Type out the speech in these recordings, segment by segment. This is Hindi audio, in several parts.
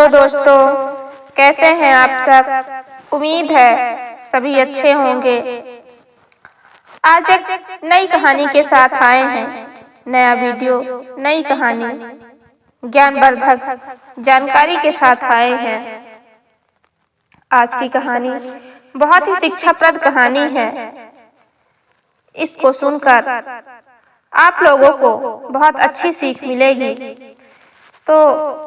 हेलो दोस्तों, कैसे हैं आप सब। उम्मीद है सभी अच्छे होंगे। आज एक नई कहानी के साथ आए हैं। नया वीडियो, नई कहानी, ज्ञानवर्धक जानकारी के साथ आए हैं। आज की कहानी बहुत ही शिक्षाप्रद कहानी है। इसको सुनकर आप लोगों को बहुत अच्छी सीख मिलेगी, तो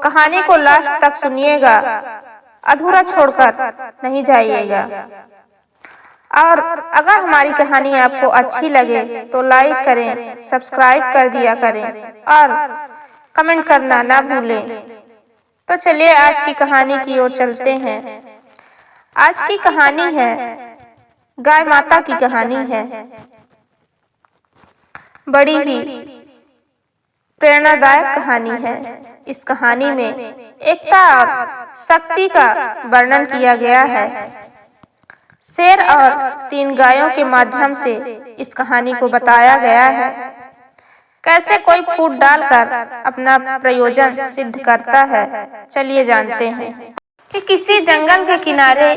कहानी को लास्ट तक सुनिएगा, अधूरा छोड़कर नहीं जाइएगा। और अगर हमारी कहानी आपको अच्छी लगे तो लाइक करें, सब्सक्राइब कर दिया करें और कमेंट करना ना भूलें। तो चलिए आज की कहानी की ओर चलते हैं। आज की कहानी है गाय माता की कहानी है। बड़ी ही प्रेरणादायक कहानी है। इस कहानी में एकता और शक्ति का वर्णन किया गया है। शेर और 3 गायों के माध्यम से इस कहानी को बताया गया है। कैसे कोई फूट डालकर अपना प्रयोजन सिद्ध करता है, चलिए जानते हैं। कि किसी जंगल के किनारे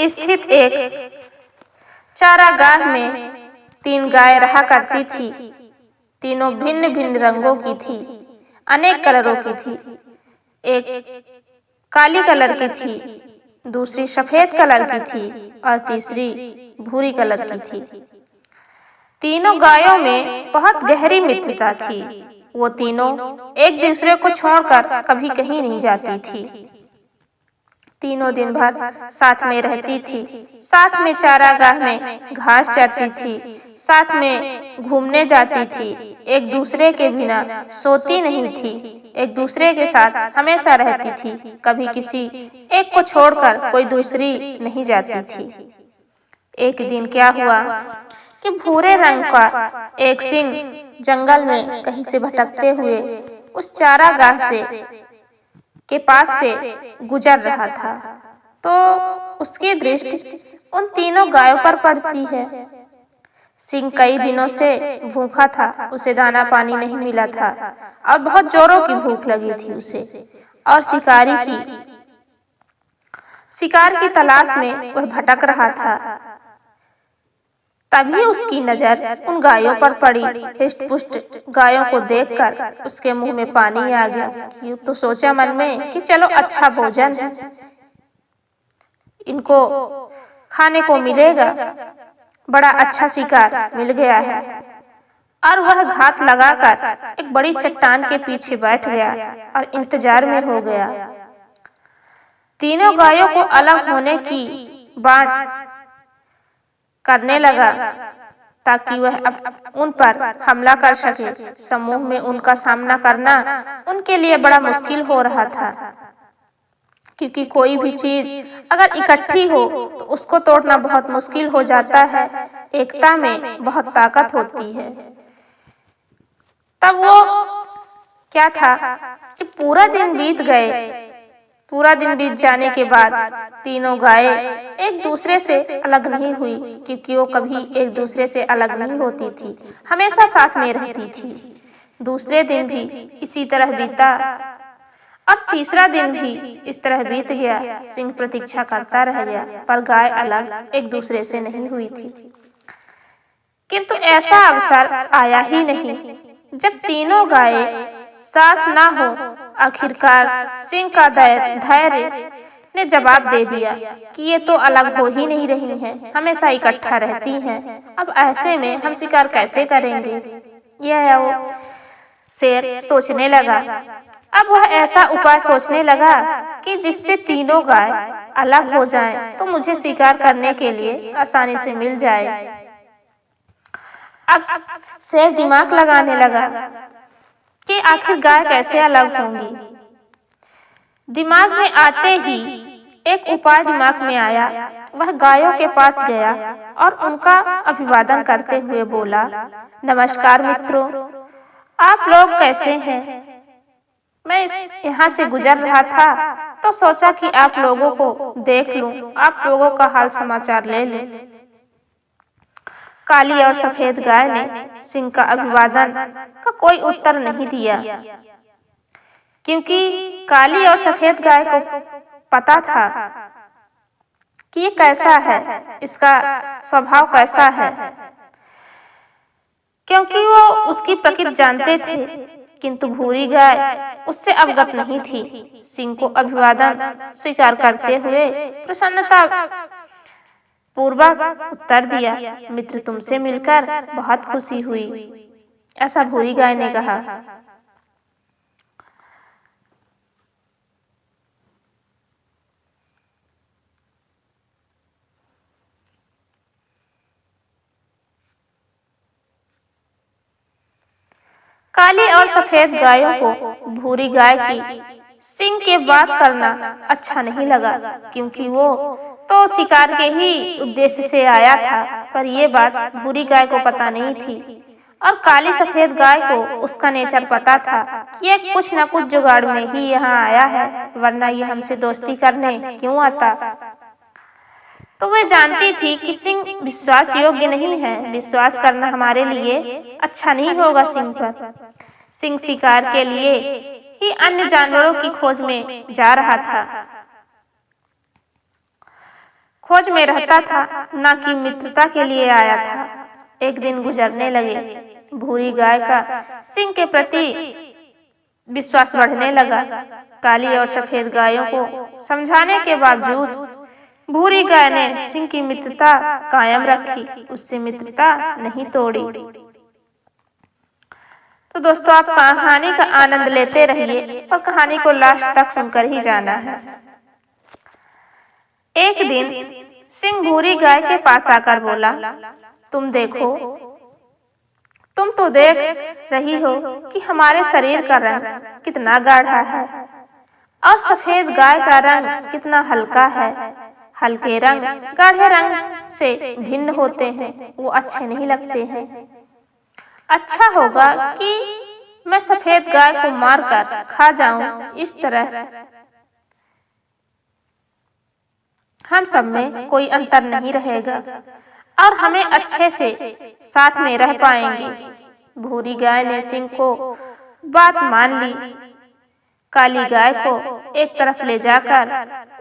स्थित एक चारागाह में 3 गाय रहा करती थी। तीनों भिन्न भिन्न रंगों की थी, अनेक कलरों की थी। एक काली कलर की थी, दूसरी सफेद कलर की थी और तीसरी भूरी कलर की थी। तीनों गायों में बहुत गहरी मित्रता थी। वो तीनों एक दूसरे को छोड़कर कभी कहीं नहीं जाती थी। तीनों दिन भर साथ में रहती थी, साथ में चारागाह में घास चरती थी, साथ में घूमने जाती थी। एक दूसरे के बिना सोती नहीं थी, एक दूसरे के साथ हमेशा रहती थी। कभी किसी एक को छोड़कर कोई दूसरी नहीं जाती थी। एक दिन क्या हुआ कि भूरे रंग का एक सिंह जंगल में कहीं से भटकते हुए उस चारागाह से के पास से गुजर रहा था, तो उसकी दृष्टि उन तीनों गायों पर पड़ती है। सिंह कई दिनों से भूखा था, उसे दाना पानी नहीं मिला था और बहुत जोरों की भूख लगी थी उसे। और शिकार की तलाश में वह भटक रहा था। तभी उसकी नजर उन गायों पर पड़ी। हृष्ट-पुष्ट गायों को देखकर उसके मुंह में पानी आ गया। तो सोचा मन में कि चलो अच्छा भोजन है, इनको खाने को मिलेगा, बड़ा अच्छा शिकार मिल गया है। और वह घात लगाकर एक बड़ी चट्टान के पीछे बैठ गया और इंतजार में हो गया। तीनों गायों को अलग होने की बात करने लगा ताकि वह उन पर हमला कर सके। समूह में उनका सामना करना उनके लिए बड़ा मुश्किल हो रहा था, क्योंकि कोई भी चीज अगर इकट्ठी हो तो उसको तोड़ना बहुत मुश्किल हो जाता है। एकता में बहुत ताकत होती है। तब वो क्या था कि पूरा दिन बीत गए। पूरा दिन बीत जाने के बाद तीनों गायें एक दूसरे से अलग नहीं हुई, क्योंकि वो कभी एक दूसरे से अलग नहीं होती थी, हमेशा साथ में रहती थी। दूसरे दिन भी इसी तरह बीता और तीसरा दिन भी इस तरह बीत गया। सिंह प्रतीक्षा करता रह गया, पर गाय अलग एक दूसरे से नहीं हुई थी। किंतु ऐसा अवसर आया ही नहीं जब तीनों गायें साथ ना हो। आखिरकार सिंह का धैर्य ने जवाब दे दिया कि ये तो अलग हो ही नहीं रही हैं, हमेशा इकट्ठा रहती हैं। अब ऐसे में हम शिकार कैसे करेंगे? यह वो शेर सोचने लगा। अब वह ऐसा उपाय सोचने लगा कि जिससे तीनों गाय अलग हो जाएं, तो मुझे शिकार करने के लिए आसानी से मिल जाए। अब शेर दिमाग लगाने लगा कि आखिर गाय कैसे अलग होंगी। दिमाग में आते ही एक उपाय दिमाग में आया। वह गायों के पास गया और उनका अभिवादन करते हुए बोला, नमस्कार मित्रों, आप लोग कैसे हैं? मैं यहाँ से गुजर रहा था तो सोचा कि आप लोगों को देख लूं, आप लोगों का हाल समाचार ले लूं। काली और सफेद गाय ने सिंह का अभिवादन का कोई उत्तर नहीं दिया, क्योंकि काली और सफेद गाय को पता था कि ये कैसा है, इसका स्वभाव कैसा है, क्योंकि वो उसकी प्रकृति जानते थे। किंतु भूरी गाय उससे अवगत नहीं थी। सिंह को अभिवादन स्वीकार करते हुए प्रसन्नता पूर्वक उत्तर दिया, मित्र तुमसे मिलकर बहुत खुशी हुई, ऐसा भूरी गाय ने कहा। काली और सफेद गायों को भूरी गाय की सिंह के बात करना अच्छा नहीं लगा, क्योंकि वो तो शिकार के ही उद्देश्य से आया था। पर ये बात भूरी गाय को पता नहीं थी और काली सफेद गाय को उसका नेचर पता था कि ये कुछ न कुछ जुगाड़ में ही यहाँ आया है, वरना ये हमसे दोस्ती करने क्यों आता। तो वे जानती थी कि सिंह विश्वास योग्य नहीं है। विश्वास करना हमारे लिए अच्छा नहीं होगा सिंह पर। सिंह शिकार के लिए ही अन्य जानवरों की खोज में जा रहा था, खोज में रहता था, न कि मित्रता के लिए आया था। एक दिन गुजरने लगे, भूरी गाय का सिंह के प्रति विश्वास बढ़ने लगा। काली और सफेद गायों को समझाने के बावजूद भूरी गाय ने सिंह की मित्रता कायम रखी, उससे मित्रता नहीं तोड़ी। तो दोस्तों, आप कहानी का आनंद लेते रहिए और कहानी को लास्ट तक सुनकर ही जाना है। एक दिन सिंह भूरी गाय के पास आकर बोला, तुम देखो, तुम तो देख रही हो कि हमारे शरीर का रंग कितना गाढ़ा है और सफेद गाय का रंग कितना हल्का है। हल्के रंग गाढ़े रंग से भिन्न होते हैं, वो अच्छे नहीं लगते हैं। अच्छा होगा कि मैं सफेद गाय को मारकर खा जाऊं, इस तरह हम सब में कोई अंतर नहीं रहेगा और हमें अच्छे से साथ में रह पाएंगे। भूरी गाय ने सिंह को बात मान ली। काली गाय को एक तरफ ले जाकर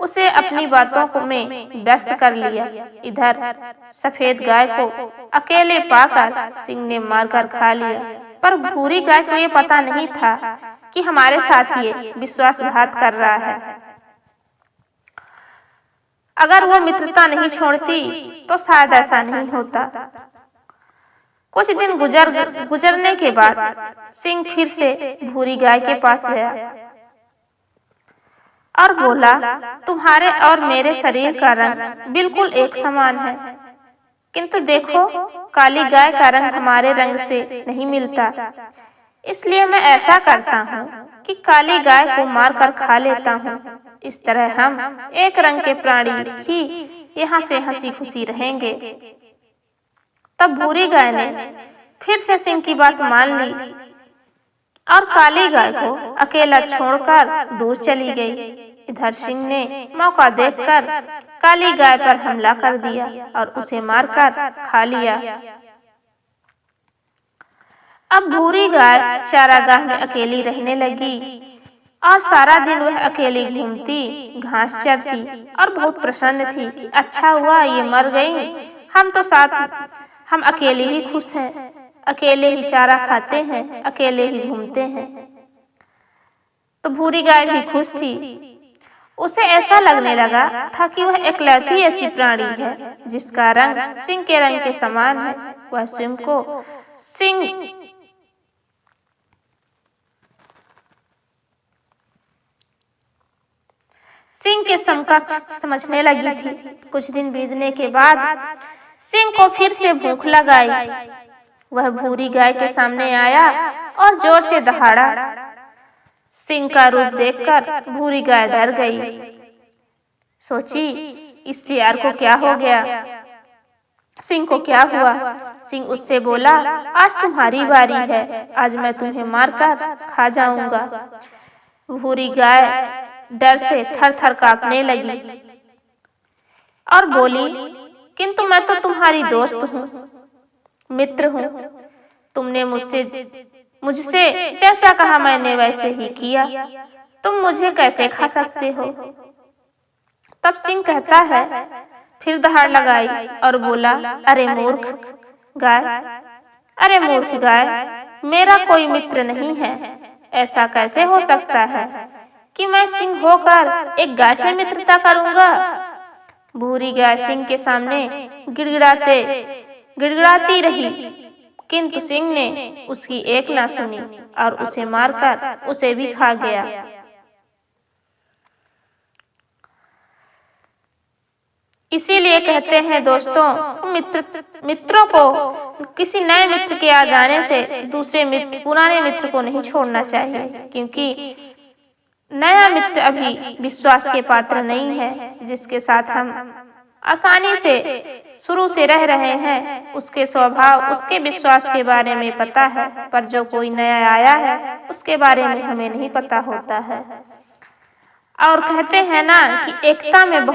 उसे अपनी बातों में व्यस्त कर लिया। इधर सफेद गाय को अकेले पाकर सिंह ने मारकर खा लिया। पर भूरी गाय को ये पता नहीं था कि हमारे साथ ये विश्वासघात कर रहा है। अगर वो मित्रता नहीं छोड़ती तो शायद ऐसा नहीं होता। कुछ दिन गुजरने के बाद सिंह फिर से भूरी गाय के पास गया और बोला, तुम्हारे और मेरे शरीर का रंग बिल्कुल एक समान है, किंतु देखो, काली गाय का रंग हमारे रंग से नहीं मिलता। इसलिए मैं ऐसा करता हूँ कि काली गाय को मारकर खा लेता हूँ। इस तरह हम एक रंग के प्राणी ही यहाँ से हंसी खुशी रहेंगे। तब भूरी गाय ने फिर से सिंह की बात मान ली और काली गाय को अकेला छोड़कर दूर चली गई। इधर सिंह ने मौका देखकर काली गाय पर हमला कर दिया और उसे मारकर खा लिया। अब भूरी गाय चारागाह में अकेली रहने लगी और सारा दिन वह अकेली घूमती, घास चरती और बहुत प्रसन्न थी। अच्छा हुआ ये मर गई, हम अकेले ही खुश हैं, अकेले ही चारा खाते हैं, अकेले ही घूमते हैं। तो भूरी गाय भी खुश थी। उसे ऐसा लगने लगा था कि वह इकलौती ऐसी प्राणी है जिसका रंग सिंह के रंग के समान है। वह स्वयं को सिंह के समकक्ष समझने लगी थी। कुछ दिन बीतने के बाद सिंह को फिर से भूख लग आई। वह भूरी गाय के सामने आया और जोर से दहाड़ा। सिंह का रूप देखकर भूरी गाय डर गई। सोची, इस सियार को क्या हो गया, सिंह को क्या हुआ। सिंह उससे बोला, आज तुम्हारी बारी है, आज मैं तुम्हें मारकर खा जाऊंगा। भूरी गाय डर से थर थर कांपने लगी और बोली, किंतु मैं तो तुम्हारी दोस्त हूँ, मित्र हूँ। तुमने मुझसे जैसा कहा मैंने वैसे ही किया। तुम मुझे कैसे खा सकते हो? तब सिंह कहता है, फिर दहाड़ लगाई और बोला, अरे मूर्ख गाय, अरे मूर्ख गाय, मेरा कोई मित्र नहीं है। ऐसा कैसे हो सकता है कि मैं सिंह होकर एक गाय से मित्रता करूंगा? बूढ़ी गाय सिंह के सामने गिड़गिड़ाती रही, किंतु सिंह ने उसकी एक ना सुनी और उसे मारकर उसे भी खा गया। इसीलिए कहते हैं दोस्तों, मित्रों को किसी नए मित्र के आ जाने से पुराने मित्र को नहीं छोड़ना चाहिए, क्योंकि नया मित्र अभी विश्वास के पात्र नहीं है। जिसके साथ हम आसानी से शुरू से रह रहे हैं, उसके स्वभाव, उसके विश्वास के बारे में पता है, पर जो कोई नया आया है उसके बारे में हमें नहीं पता होता है। और कहते हैं ना कि एकता में